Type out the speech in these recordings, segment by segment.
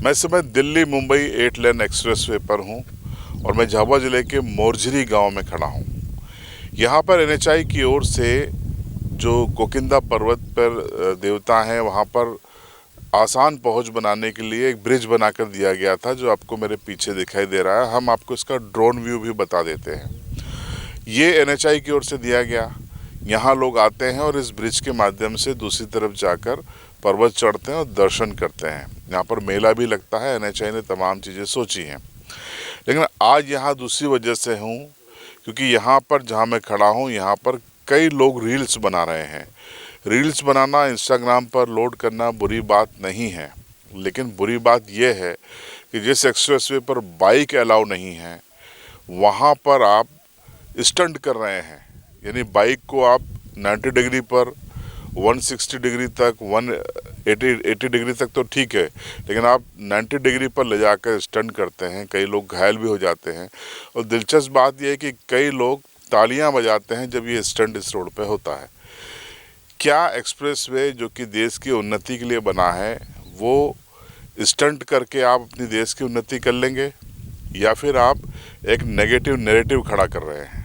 मैं इस समय दिल्ली मुंबई 8 लेन एक्सप्रेसवे पर हूँ और मैं झाबुआ ज़िले के मोरझिरी गांव में खड़ा हूँ। यहाँ पर एनएचआई की ओर से जो कोकिंदा पर्वत पर देवता हैं वहाँ पर आसान पहुँच बनाने के लिए एक ब्रिज बनाकर दिया गया था, जो आपको मेरे पीछे दिखाई दे रहा है। हम आपको इसका ड्रोन व्यू भी बता देते हैं। ये एनएचआई की ओर से दिया गया। यहाँ लोग आते हैं और इस ब्रिज के माध्यम से दूसरी तरफ जाकर पर्वत चढ़ते हैं और दर्शन करते हैं। यहाँ पर मेला भी लगता है। एनएचआई ने तमाम चीज़ें सोची हैं, लेकिन आज यहाँ दूसरी वजह से हूँ, क्योंकि यहाँ पर जहाँ मैं खड़ा हूँ यहाँ पर कई लोग रील्स बना रहे हैं। रील्स बनाना, इंस्टाग्राम पर लोड करना बुरी बात नहीं है, लेकिन बुरी बात यह है कि जिस एक्सप्रेसवे पर बाइक अलाउ नहीं है वहाँ पर आप स्टंट कर रहे हैं। यानी बाइक को आप 90 डिग्री पर 160 डिग्री तक 180 डिग्री तक तो ठीक है, लेकिन आप 90 डिग्री पर ले जाकर स्टंट करते हैं। कई लोग घायल भी हो जाते हैं और दिलचस्प बात यह है कि कई लोग तालियां बजाते हैं जब ये स्टंट इस रोड पे होता है। क्या एक्सप्रेसवे जो कि देश की उन्नति के लिए बना है, वो स्टंट करके आप अपनी देश की उन्नति कर लेंगे, या फिर आप एक नेगेटिव नैरेटिव खड़ा कर रहे हैं?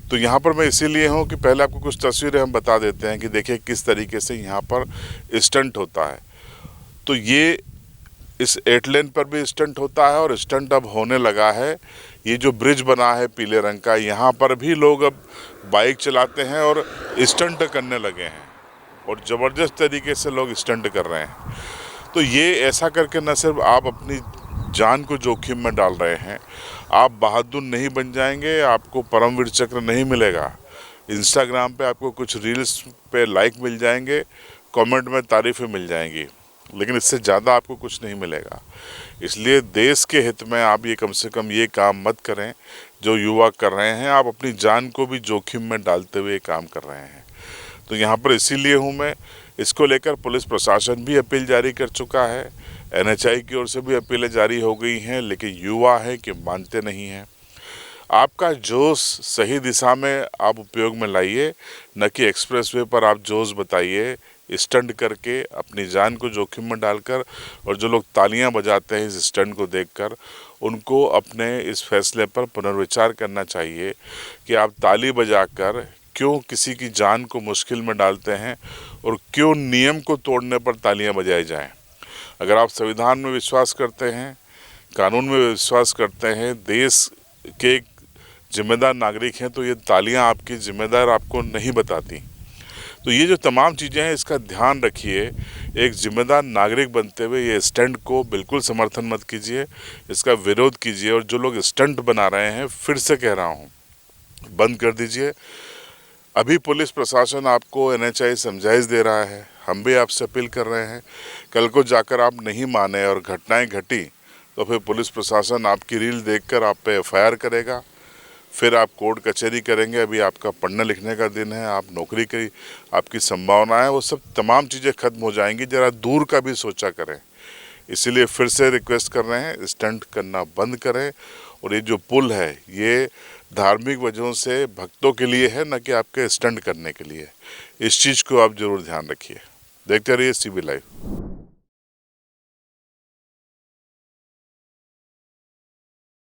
तो यहाँ पर मैं इसीलिए हूँ कि पहले आपको कुछ तस्वीरें हम बता देते हैं कि देखिए किस तरीके से यहाँ पर स्टंट होता है। तो ये इस 8 लेन पर भी स्टंट होता है और स्टंट अब होने लगा है। ये जो ब्रिज बना है पीले रंग का, यहाँ पर भी लोग अब बाइक चलाते हैं और स्टंट करने लगे हैं और ज़बरदस्त तरीके से लोग स्टंट कर रहे हैं। तो ये ऐसा करके न सिर्फ आप अपनी जान को जोखिम में डाल रहे हैं, आप बहादुर नहीं बन जाएंगे, आपको परमवीर चक्र नहीं मिलेगा। इंस्टाग्राम पे आपको कुछ रील्स पे लाइक मिल जाएंगे, कमेंट में तारीफ़ें मिल जाएंगी, लेकिन इससे ज़्यादा आपको कुछ नहीं मिलेगा। इसलिए देश के हित में आप ये कम से कम ये काम मत करें जो युवा कर रहे हैं। आप अपनी जान को भी जोखिम में डालते हुए काम कर रहे हैं। तो यहाँ पर इसीलिए हूँ मैं। इसको लेकर पुलिस प्रशासन भी अपील जारी कर चुका है, एनएचआई की ओर से भी अपीलें जारी हो गई हैं, लेकिन युवा है कि मानते नहीं हैं। आपका जोश सही दिशा में आप उपयोग में लाइए, न कि एक्सप्रेसवे पर आप जोश बताइए स्टंट करके अपनी जान को जोखिम में डालकर। और जो लोग तालियां बजाते हैं इस स्टंट को देखकर, उनको अपने इस फैसले पर पुनर्विचार करना चाहिए कि आप ताली बजाकर क्यों किसी की जान को मुश्किल में डालते हैं और क्यों नियम को तोड़ने पर तालियां बजाई जाएं। अगर आप संविधान में विश्वास करते हैं, कानून में विश्वास करते हैं, देश के एक जिम्मेदार नागरिक हैं, तो ये तालियां आपकी जिम्मेदार आपको नहीं बताती। तो ये जो तमाम चीज़ें हैं, इसका ध्यान रखिए। एक जिम्मेदार नागरिक बनते हुए ये स्टंट को बिल्कुल समर्थन मत कीजिए, इसका विरोध कीजिए। और जो लोग स्टंट बना रहे हैं, फिर से कह रहा हूँ, बंद कर दीजिए। अभी पुलिस प्रशासन आपको एनएचआई समझाइश दे रहा है, हम भी आपसे अपील कर रहे हैं। कल को जाकर आप नहीं माने और घटनाएं घटी तो फिर पुलिस प्रशासन आपकी रील देखकर आप पे एफआईआर करेगा, फिर आप कोर्ट कचहरी करेंगे। अभी आपका पढ़ने लिखने का दिन है, आप नौकरी की आपकी संभावना है, वो सब तमाम चीज़ें खत्म हो जाएंगी। ज़रा दूर का भी सोचा करें। इसीलिए फिर से रिक्वेस्ट कर रहे हैं, स्टंट करना बंद करें। और ये जो पुल है, ये धार्मिक वजहों से भक्तों के लिए है, न कि आपके स्टंट करने के लिए। इस चीज़ को आप ज़रूर ध्यान रखिए। देखते रहिए सीबी लाइव।